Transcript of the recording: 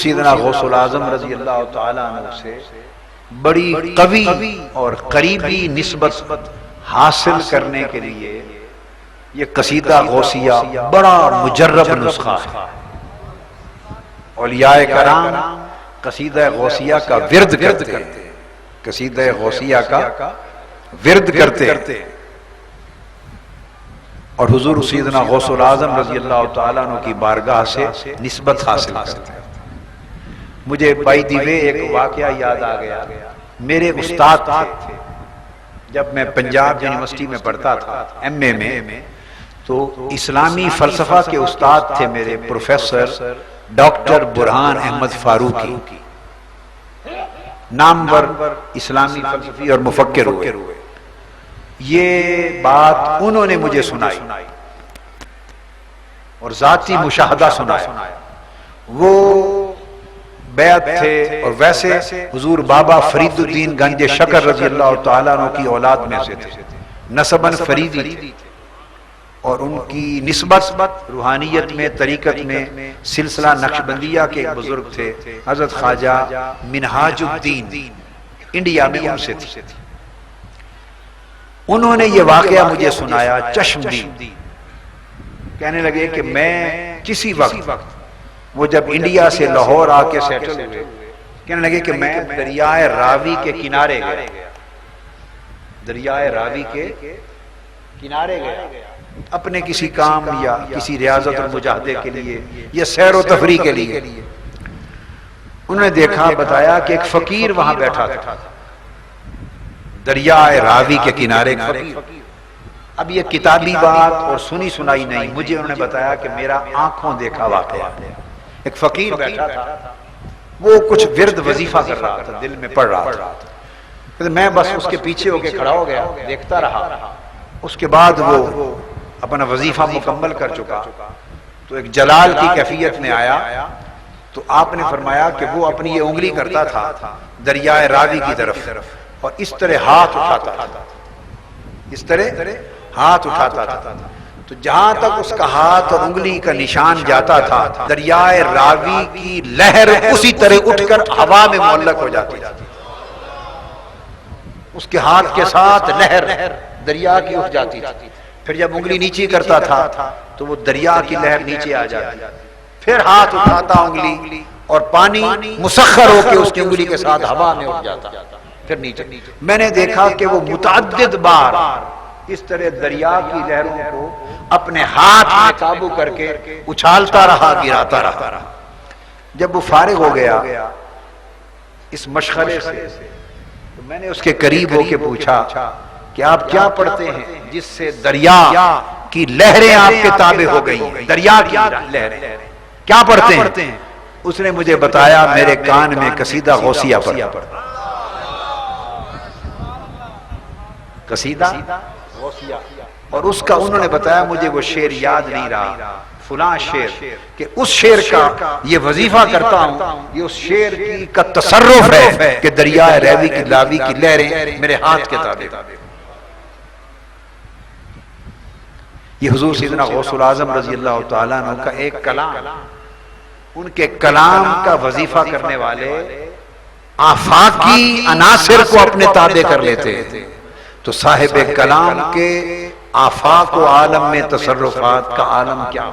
سیدنا غوث العظم رضی اللہ تعالیٰ عنہ سے بڑی قوی اور قریبی نسبت حاصل کرنے کے لیے یہ قصیدہ غوثیہ بڑا مجرب نسخہ ہے۔ اولیاء کرام قصیدہ غوثیہ کا ورد کرتے ہیں، قصیدہ غوثیہ کا ورد کرتے ہیں اور حضور سیدنا غوث العظم رضی اللہ تعالیٰ عنہ کی بارگاہ سے نسبت حاصل کرتے ہیں۔ مجھے بائی دی وے ایک واقعہ یاد آ گیا۔ میرے استاد تھے جب میں پنجاب یونیورسٹی میں پڑھتا تھا ایم اے میں، تو اسلامی فلسفہ کے استاد تھے میرے پروفیسر ڈاکٹر برہان احمد فاروقی، نامور اسلامی فلسفی اور مفکر ہوئے۔ یہ بات انہوں نے مجھے سنائی اور ذاتی مشاہدہ سنایا۔ وہ بیعت تھے اور ویسے حضور بابا فرید الدین گنج شکر رضی اللہ تعالیٰ عنہ کی اولاد میں سے تھے، نسباً فریدی تھے، اور ان کی نسبت روحانیت میں طریقت میں سلسلہ نقشبندیہ کے ایک بزرگ تھے حضرت خواجہ منہاج الدین، انڈیا میں ان سے تھی۔ انہوں نے یہ واقعہ مجھے سنایا چشمدید، کہنے لگے کہ میں کسی وقت وہ جب انڈیا سے لاہور آ کے سیٹل ہوئے، کہنے لگے کہ میں دریائے راوی کے کنارے گیا، دریائے راوی کے کنارے گیا اپنے کسی کام یا کسی ریاضت اور مجاہدے کے لیے یا سیر و تفریح کے لیے۔ انہوں نے دیکھا، بتایا کہ ایک فقیر وہاں بیٹھا تھا دریائے راوی کے کنارے۔ اب یہ کتابی بات اور سنی سنائی نہیں، مجھے انہوں نے بتایا کہ میرا آنکھوں دیکھا واقعہ۔ ایک فقیر بیٹھا تھا، وہ کچھ ورد وظیفہ کر رہا تھا، دل میں پڑھ رہا تھا۔ میں بس اس کے پیچھے ہو کے کھڑا ہو گیا، دیکھتا رہا۔ اس کے بعد وہ اپنا وظیفہ مکمل کر چکا تو ایک جلال کی کیفیت میں آیا، تو آپ نے فرمایا کہ وہ اپنی یہ انگلی کرتا تھا دریائے راوی کی طرف اور اس طرح ہاتھ اٹھاتا تھا، اس طرح ہاتھ اٹھاتا تھا، تو جہاں تک اس کا ہاتھ اور انگلی کا نشان جاتا تھا دریائے راوی کی لہر اسی طرح اٹھ کر ہوا میں معلق ہو جاتی تھی۔ اس کے ہاتھ کے ساتھ لہر دریا کی اٹھ جاتی تھی، پھر جب انگلی نیچے کرتا تھا تو وہ دریا کی لہر نیچے آ جاتی، پھر ہاتھ اٹھاتا انگلی اور پانی مسخر ہو کے اس کی انگلی کے ساتھ ہوا میں اٹھ جاتا، پھر نیچے۔ میں نے دیکھا کہ وہ متعدد بار اس طرح دریا کی لہروں کو اپنے ہاتھ میں قابو کر کے اچھالتا رہا، گراتا رہا۔ جب وہ فارغ ہو گیا اس مشغلے سے تو میں نے اس کے قریب ہو کے پوچھا کہ آپ کیا پڑھتے ہیں جس سے دریا کی لہریں آپ کے تابع ہو گئی ہیں؟ دریا کی لہریں کیا پڑھتے ہیں؟ اس نے مجھے بتایا، میرے کان میں قصیدہ غوثیہ پڑھا، قصیدہ غوثیہ، اور اس کا انہوں نے بتایا مجھے وہ شعر یاد نہیں رہا، فلاں شعر، کہ اس شعر کا یہ وظیفہ کرتا ہوں، یہ اس شعر کا تصرف ہے کہ دریائے راوی کی لاوی کی لہریں میرے ہاتھ کے تابع۔ یہ حضور سیدنا غوث العظم رضی اللہ تعالیٰ عنہ کا ایک کلام، ان کے کلام کا وظیفہ کرنے والے آفاقی عناصر کو اپنے تابع کر لیتے ہیں، تو صاحب کلام کے آفاق و عالم میں تصرفات کا عالم کیا؟